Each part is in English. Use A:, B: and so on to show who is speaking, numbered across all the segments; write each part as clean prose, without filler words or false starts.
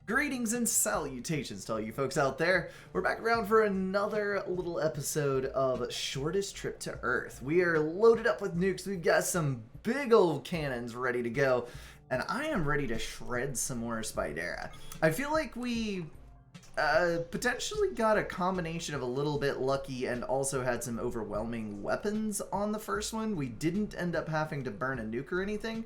A: Greetings and salutations to all you folks out there. We're back around for another little episode of Shortest Trip to Earth. We are loaded up with nukes. We've got some big old cannons ready to go. And I am ready to shred some more Spidera. I feel like we potentially got a combination of a little bit lucky and also had some overwhelming weapons on the first one. We didn't end up having to burn a nuke or anything.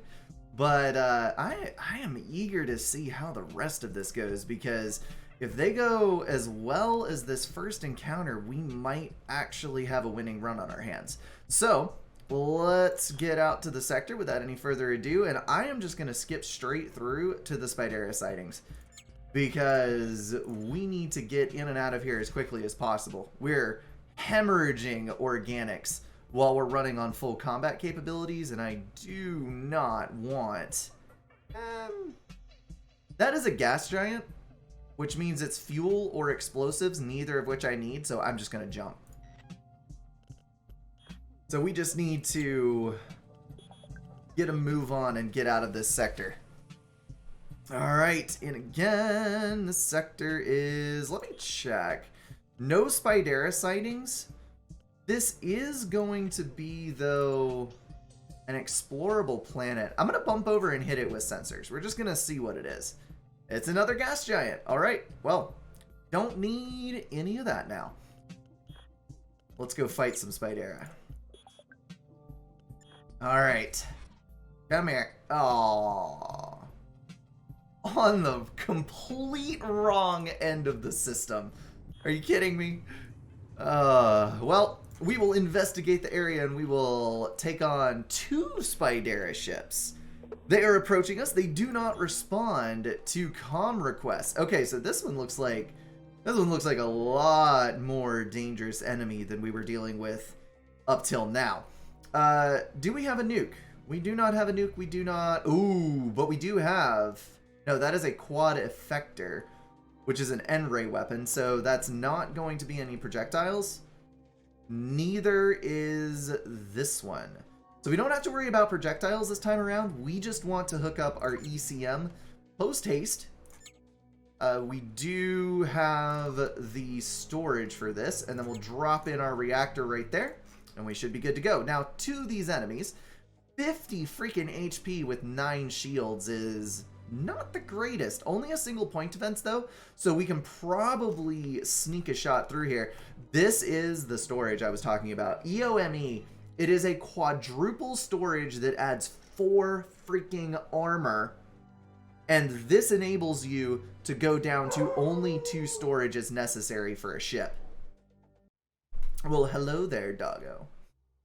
A: But I am eager to see how the rest of this goes, because if they go as well as this first encounter, we might actually have a winning run on our hands. So let's get out to the sector without any further ado, and I am just going to skip straight through to the Spidera sightings, because we need to get in and out of here as quickly as possible. We're hemorrhaging organics while we're running on full combat capabilities, and I do not want... that is a gas giant, which means it's fuel or explosives, neither of which I need, so I'm just going to jump. So we just need to get a move on and get out of this sector. Alright, and again, the sector is... let me check. No Spidera sightings. This is going to be, though, an explorable planet. I'm going to bump over and hit it with sensors. We're just going to see what it is. It's another gas giant. All right. Well, don't need any of that now. Let's go fight some Spidera. All right. Come here. Oh, on the complete wrong end of the system. Are you kidding me? Well, we will investigate the area and we will take on 2 Spidera ships. They are approaching us. They do not respond to comm requests. Okay, so this one looks like a lot more dangerous enemy than we were dealing with up till now. Do we have a nuke? We do not have a nuke. We do not. Ooh, but we do have. No, that is a quad effector, which is an N-ray weapon, so that's not going to be any projectiles. Neither is this one. So we don't have to worry about projectiles this time around. We just want to hook up our ECM post-haste. We do have the storage for this, and then we'll drop in our reactor right there, and we should be good to go. Now, to these enemies, 50 freaking HP with 9 shields is... not the greatest. Only a single point defense, though, so we can probably sneak a shot through here. This is the storage I was talking about. EOME. It is a quadruple storage that adds 4 freaking armor, and this enables you to go down to only 2 storage as necessary for a ship. Well, hello there, doggo.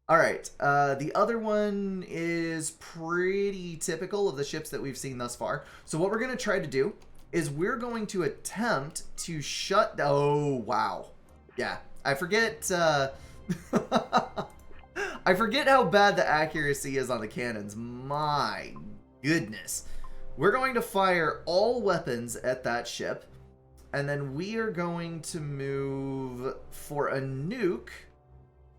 A: Alright, the other one is pretty typical of the ships that we've seen thus far. So what we're going to try to do is we're going to attempt to shut... oh, wow. Yeah, I forget... I forget how bad the accuracy is on the cannons. My goodness. We're going to fire all weapons at that ship, and then we are going to move for a nuke.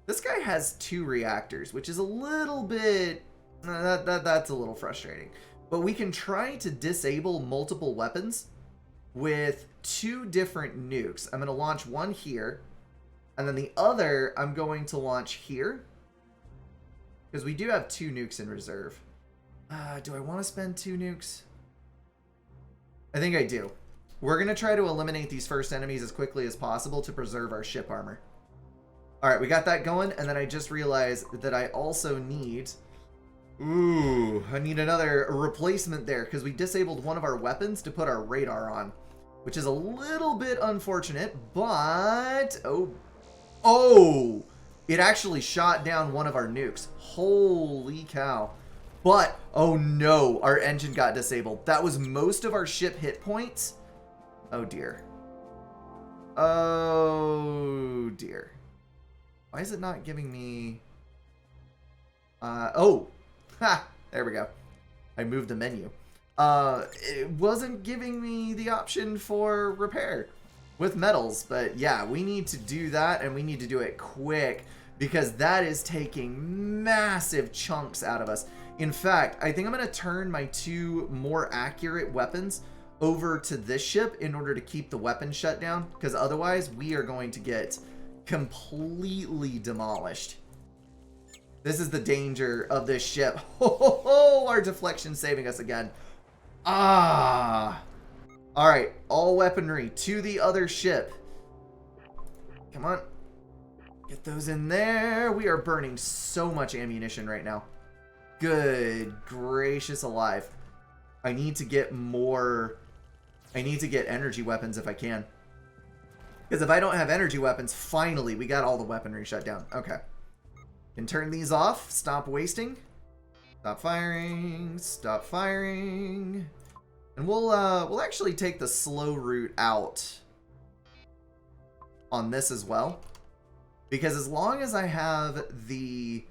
A: This guy has 2 reactors, which is a little bit... that's a little frustrating. But we can try to disable multiple weapons with 2 different nukes. I'm going to launch one here, and then the other I'm going to launch here, because we do have 2 nukes in reserve. Do I want to spend 2 nukes? I think I do. We're going to try to eliminate these first enemies as quickly as possible to preserve our ship armor. Alright, we got that going, and then I just realized that I also need... ooh, I need another replacement there, because we disabled one of our weapons to put our radar on, which is a little bit unfortunate, but... oh! It actually shot down one of our nukes. Holy cow. But, oh no, our engine got disabled. That was most of our ship hit points. Oh dear. Oh dear. Why is it not giving me... oh! Ha! There we go. I moved the menu. It wasn't giving me the option for repair with metals. But yeah, we need to do that, and we need to do it quick, because that is taking massive chunks out of us. In fact, I think I'm going to turn my 2 more accurate weapons over to this ship in order to keep the weapon shut down, because otherwise we are going to get completely demolished. This is the danger of this ship. Ho, ho, ho, our deflection saving us again. Ah. All right, all weaponry to the other ship. Come on. Get those in there. We are burning so much ammunition right now. Good gracious alive. I need to get more... I need to get energy weapons if I can. Because if I don't have energy weapons, finally, we got all the weaponry shut down. Okay. Can turn these off. Stop wasting. Stop firing. Stop firing. And we'll actually take the slow route out on this as well. Because as long as I have the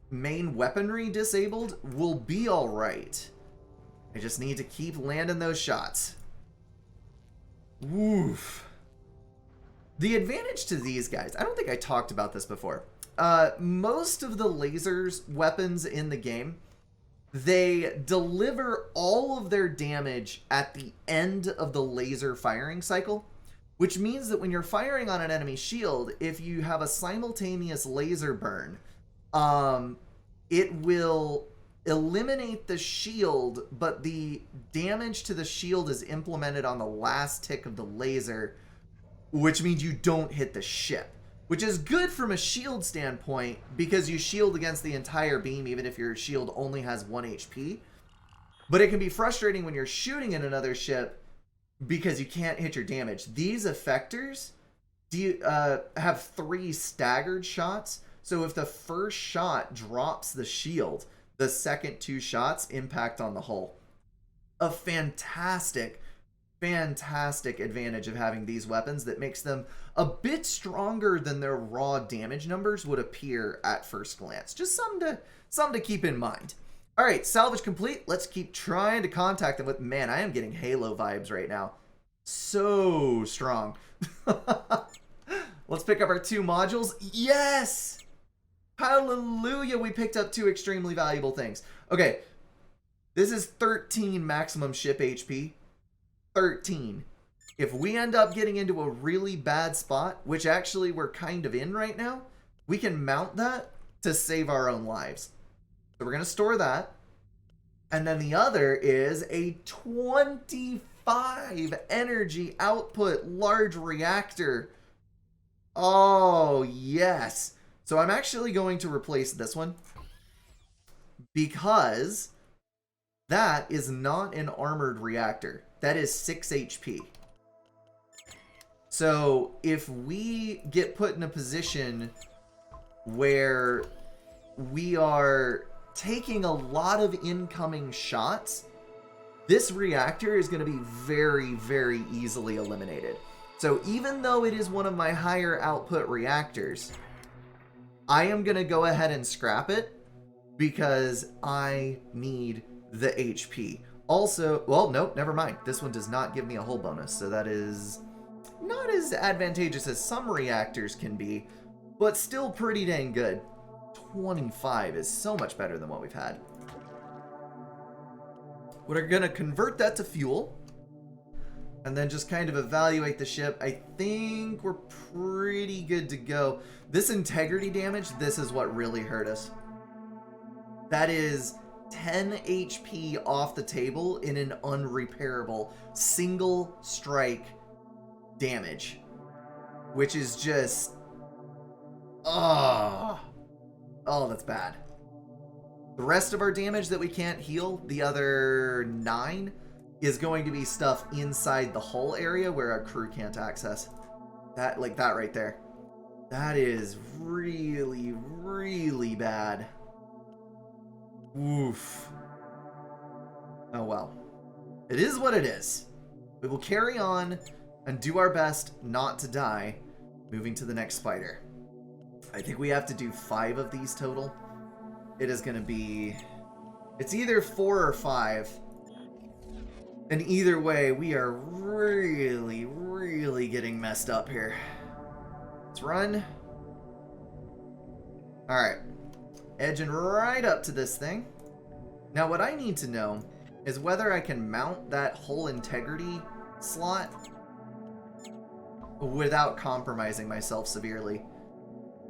A: main weaponry disabled, we'll be alright. I just need to keep landing those shots. Woof. The advantage to these guys, I don't think I talked about this before. Most of the lasers weapons in the game, they deliver all of their damage at the end of the laser firing cycle, which means that when you're firing on an enemy shield, if you have a simultaneous laser burn, it will eliminate the shield, but the damage to the shield is implemented on the last tick of the laser, which means you don't hit the ship. Which is good from a shield standpoint, because you shield against the entire beam, even if your shield only has 1 HP. But it can be frustrating when you're shooting at another ship, because you can't hit your damage. These effectors have 3 staggered shots, so if the first shot drops the shield, the second 2 shots impact on the hull. A fantastic advantage of having these weapons that makes them a bit stronger than their raw damage numbers would appear at first glance. Just something to keep in mind. All right, salvage complete. Let's keep trying to contact them with... Man, I am getting Halo vibes right now. So strong. Let's pick up our 2 modules. Yes! Hallelujah, we picked up 2 extremely valuable things. Okay, this is 13 maximum ship HP. 13. If we end up getting into a really bad spot, which actually we're kind of in right now, we can mount that to save our own lives. So we're going to store that. And then the other is a 25 energy output large reactor. Oh, yes. So I'm actually going to replace this one because that is not an armored reactor. That is 6 HP. So if we get put in a position where we are taking a lot of incoming shots, this reactor is going to be very, very easily eliminated. So even though it is one of my higher output reactors, I am going to go ahead and scrap it because I need the HP. Also, well, nope, never mind. This one does not give me a hull bonus, so that is not as advantageous as some reactors can be, but still pretty dang good. 25 is so much better than what we've had. We're going to convert that to fuel and then just kind of evaluate the ship. I think we're pretty good to go. This integrity damage, this is what really hurt us. That is 10 HP off the table in an unrepairable single strike damage, which is just, oh, that's bad. The rest of our damage that we can't heal, the other 9, is going to be stuff inside the hull area where our crew can't access. That, like that right there. That is really, really bad. Oof. Oh well. It is what it is. We will carry on and do our best not to die, moving to the next spider. I think we have to do 5 of these total. It is going to be... It's either 4 or 5. And either way, we are really, really getting messed up here. Let's run. Alright. Edging right up to this thing. Now what I need to know is whether I can mount that hull integrity slot without compromising myself severely.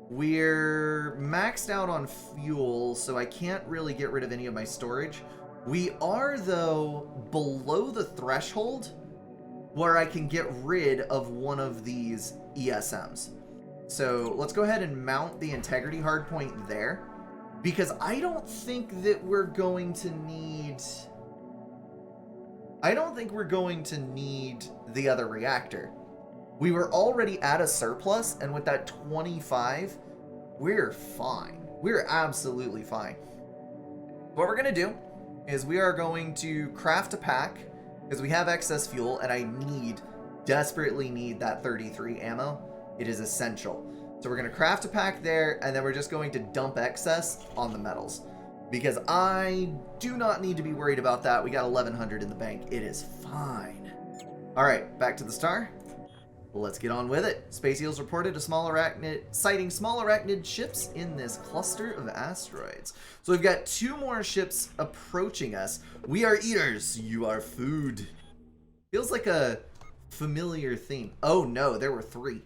A: We're maxed out on fuel, so I can't really get rid of any of my storage. We are, though, below the threshold where I can get rid of one of these ESMs. So let's go ahead and mount the integrity hardpoint there, because I don't think that we're going to need... I don't think we're going to need the other reactor. We were already at a surplus, and with that 25, we're fine. We're absolutely fine. What we're going to do is we are going to craft a pack, because we have excess fuel, and I desperately need that 33 ammo. It is essential. So we're going to craft a pack there, and then we're just going to dump excess on the metals, because I do not need to be worried about that. We got 1,100 in the bank. It is fine. All right, back to the star. Let's get on with it. Space Eels reported sighting small arachnid ships in this cluster of asteroids. So we've got 2 more ships approaching us. We are eaters. You are food. Feels like a familiar theme. Oh no, there were 3.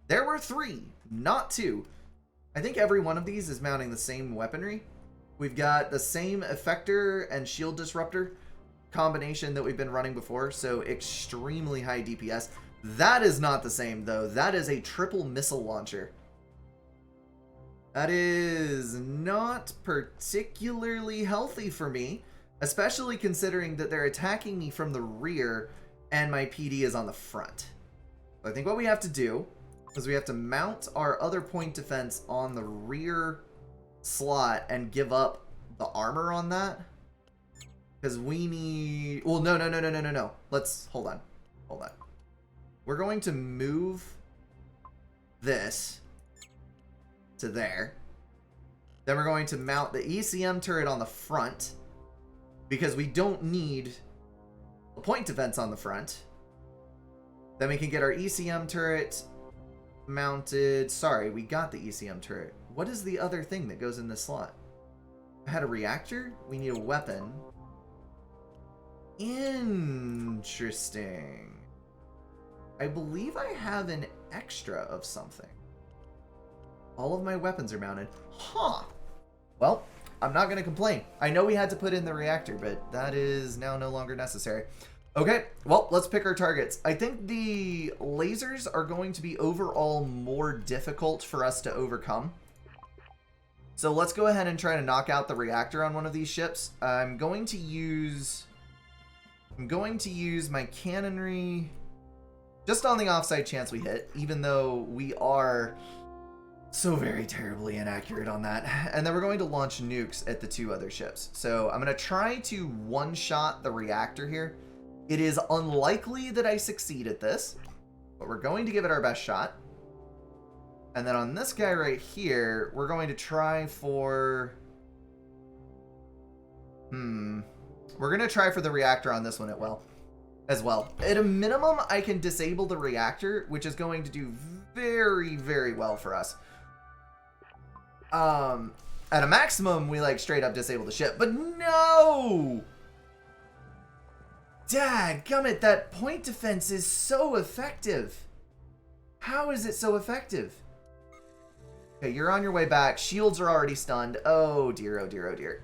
A: There were 3, not 2. I think every one of these is mounting the same weaponry. We've got the same effector and shield disruptor combination that we've been running before, so extremely high DPS. That is not the same, though. That is a triple missile launcher. That is not particularly healthy for me, especially considering that they're attacking me from the rear and my PD is on the front. So I think what we have to do is we have to mount our other point defense on the rear slot and give up the armor on that. Because we need... Well, no. Let's... Hold on. We're going to move this to there. Then we're going to mount the ECM turret on the front, because we don't need a point defense on the front. Then we can get our ECM turret mounted. Sorry, we got the ECM turret. What is the other thing that goes in this slot? I had a reactor. We need a weapon. Interesting. I believe I have an extra of something. All of my weapons are mounted. Huh. Well, I'm not going to complain. I know we had to put in the reactor, but that is now no longer necessary. Okay, well, let's pick our targets. I think the lasers are going to be overall more difficult for us to overcome. So let's go ahead and try to knock out the reactor on one of these ships. I'm going to use my cannonry just on the offside chance we hit, even though we are so very terribly inaccurate on that. And then we're going to launch nukes at the 2 other ships. So I'm going to try to one-shot the reactor here. It is unlikely that I succeed at this, but we're going to give it our best shot. And then on this guy right here, we're going to try for... We're going to try for the reactor on this one as well. At a minimum, I can disable the reactor, which is going to do very, very well for us. At a maximum, we like straight up disable the ship, but no! Dadgummit, that point defense is so effective. How is it so effective? Okay, you're on your way back. Shields are already stunned. Oh dear, oh dear, oh dear.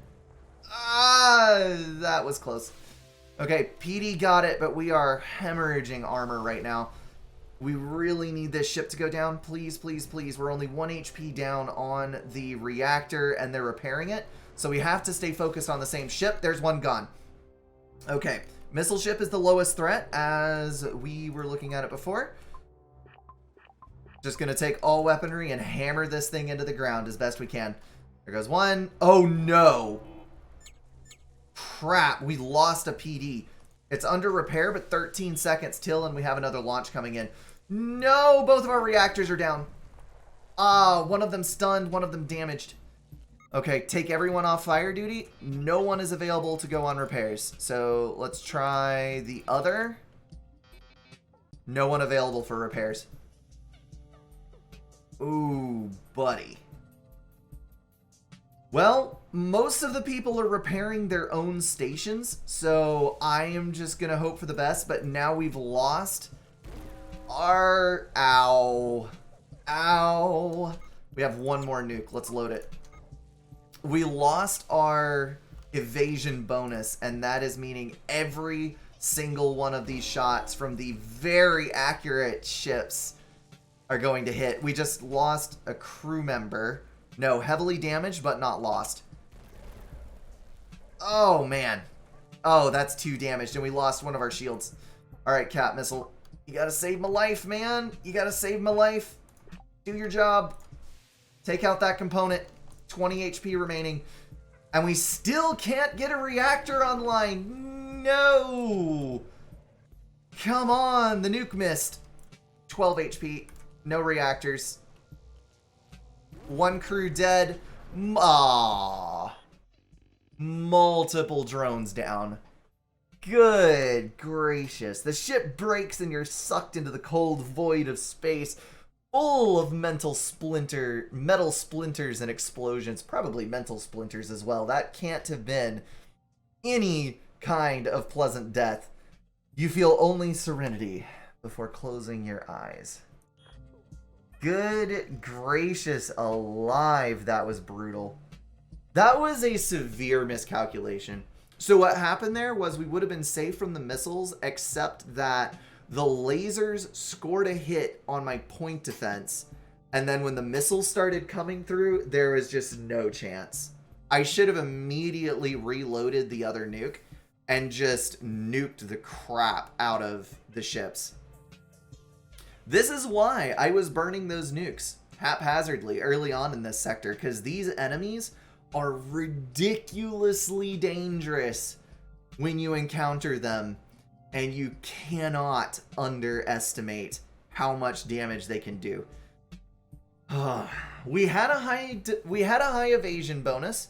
A: Ah, that was close. Okay, PD got it, but we are hemorrhaging armor right now. We really need this ship to go down. Please, please, please. We're only 1 HP down on the reactor, and they're repairing it. So we have to stay focused on the same ship. There's one gone. Okay, missile ship is the lowest threat, as we were looking at it before. Just going to take all weaponry and hammer this thing into the ground as best we can. There goes one. Oh, no. Crap, we lost a PD. It's under repair, but 13 seconds till, and we have another launch coming in. No, both of our reactors are down. Ah, one of them stunned, one of them damaged. Okay, take everyone off fire duty. No one is available to go on repairs. So let's try the other. No one available for repairs. Ooh, buddy. Well, most of the people are repairing their own stations, so I am just going to hope for the best, but now we've lost our... Ow. Ow. We have one more nuke. Let's load it. We lost our evasion bonus, and that is meaning every single one of these shots from the very accurate ships are going to hit. We just lost a crew member. No, heavily damaged, but not lost. Oh, man. Oh, that's 2 damaged, and we lost one of our shields. All right, Cat Missile. You gotta save my life, man. You gotta save my life. Do your job. Take out that component. 20 HP remaining. And we still can't get a reactor online. No. Come on. The nuke missed. 12 HP. No reactors. 1 crew dead. Aww. Multiple drones down. Good gracious. The ship breaks and you're sucked into the cold void of space, full of metal splinters and explosions. Probably mental splinters as well. That can't have been any kind of pleasant death. You feel only serenity before closing your eyes. Good gracious alive, that was brutal. That was a severe miscalculation. So what happened there was we would have been safe from the missiles, except that the lasers scored a hit on my point defense. And then when the missiles started coming through, there was just no chance. I should have immediately reloaded the other nuke and just nuked the crap out of the ships. This is why I was burning those nukes haphazardly early on in this sector, because these enemies are ridiculously dangerous when you encounter them, and you cannot underestimate how much damage they can do. We had a high evasion bonus,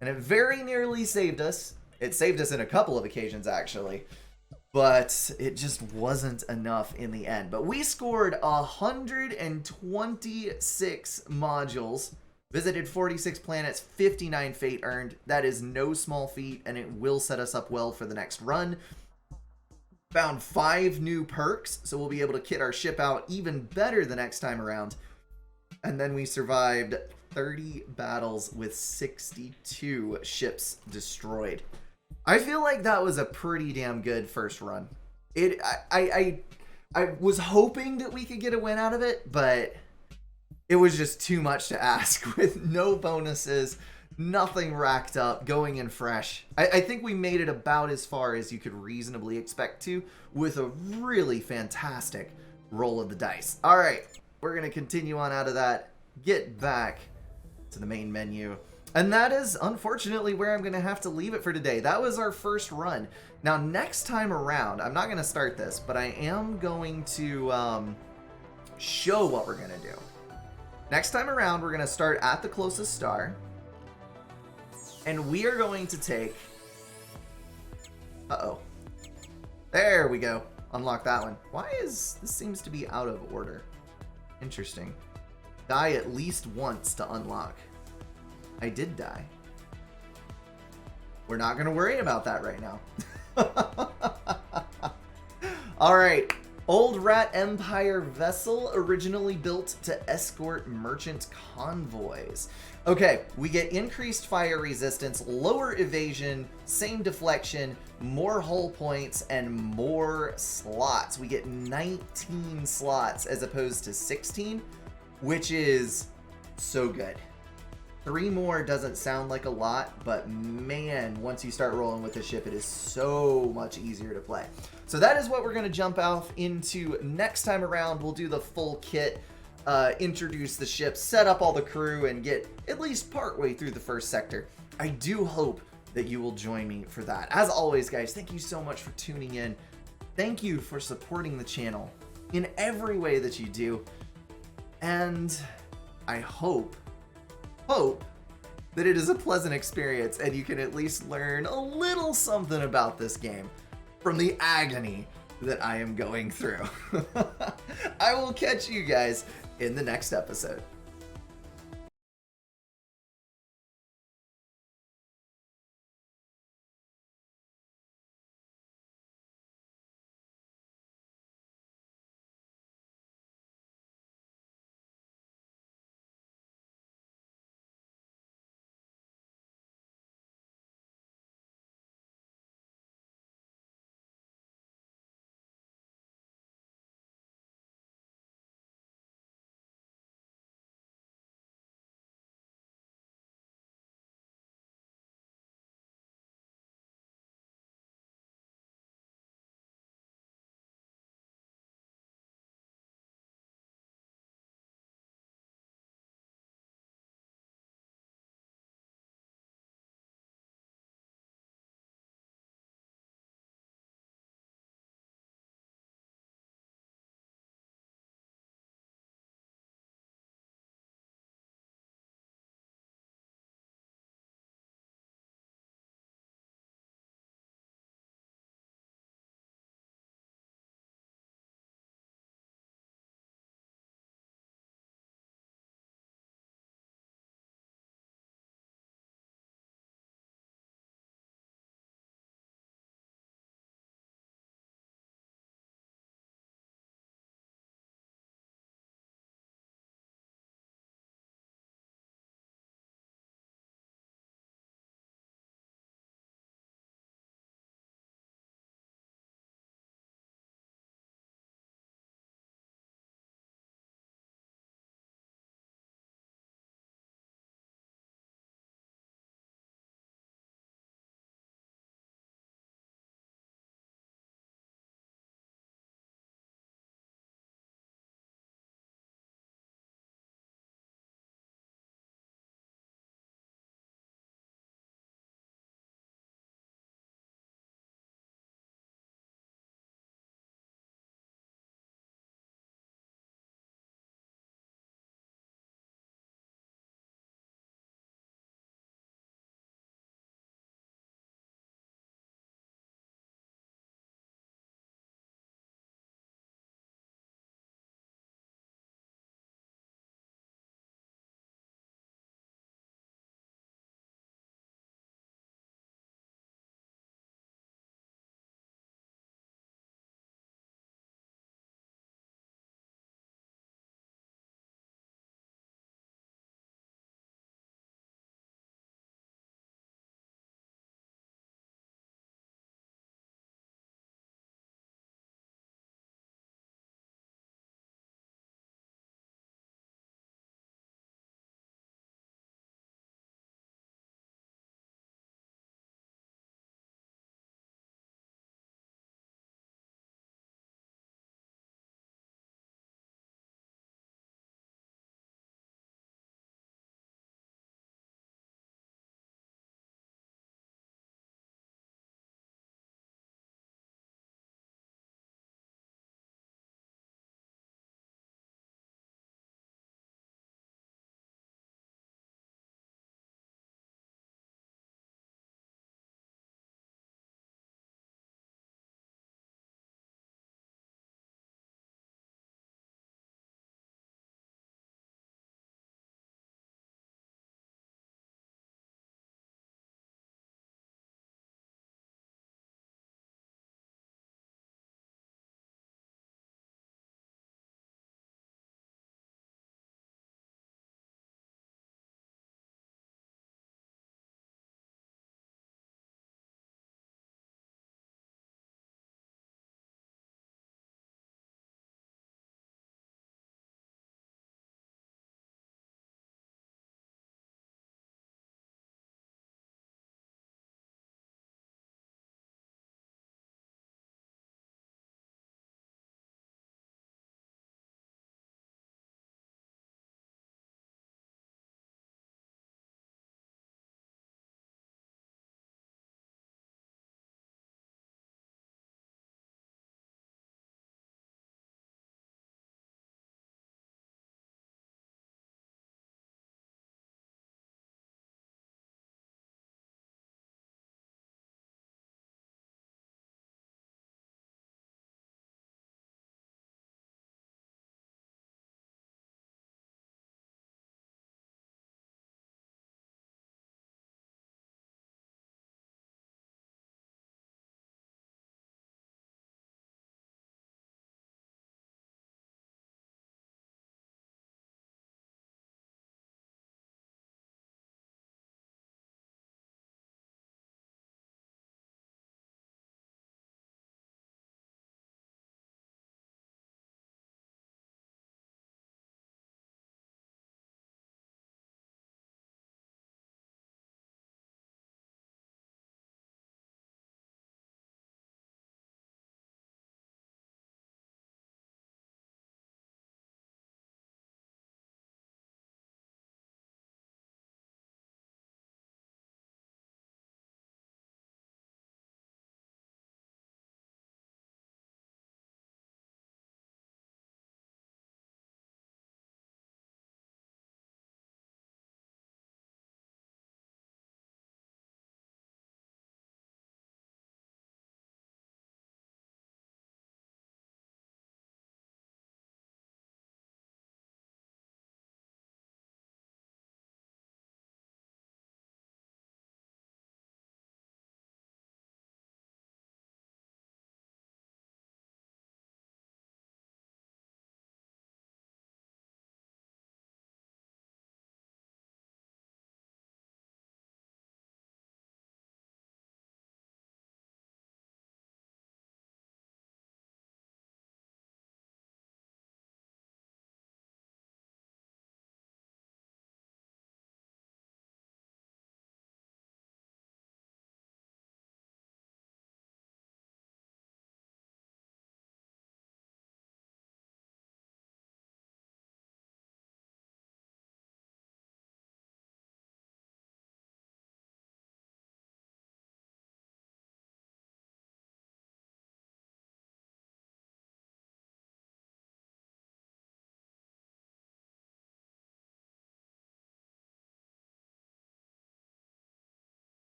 A: and it very nearly saved us. It saved us in a couple of occasions, actually, but it just wasn't enough in the end. But we scored 126 modules, visited 46 planets, 59 fate earned. That is no small feat, and it will set us up well for the next run. Found 5 new perks, so we'll be able to kit our ship out even better the next time around. And then we survived 30 battles with 62 ships destroyed. I feel like that was a pretty damn good first run. I was hoping that we could get a win out of it, but it was just too much to ask with no bonuses, nothing racked up, going in fresh. I think we made it about as far as you could reasonably expect to with a really fantastic roll of the dice. All right, we're going to continue on out of that, get back to the main menu. And that is, unfortunately, where I'm going to have to leave it for today. That was our first run. Now, next time around, I'm not going to start this, but I am going to show what we're going to do. Next time around, we're going to start at the closest star. And we are going to take... Uh-oh. There we go. Unlock that one. Why is... This seems to be out of order. Interesting. Die at least once to unlock. I did die. We're not going to worry about that right now. Alright. Old Rat Empire vessel, originally built to escort merchant convoys. Okay, we get increased fire resistance, lower evasion, same deflection, more hull points, and more slots. We get 19 slots as opposed to 16, which is so good. 3 more doesn't sound like a lot, but man, once you start rolling with the ship, it is so much easier to play. So that is what we're going to jump off into next time around. We'll do the full kit, introduce the ship, set up all the crew, and get at least partway through the first sector. I do hope that you will join me for that. As always, guys, thank you so much for tuning in. Thank you for supporting the channel in every way that you do. And I hope that it is a pleasant experience and you can at least learn a little something about this game from the agony that I am going through. I will catch you guys in the next episode.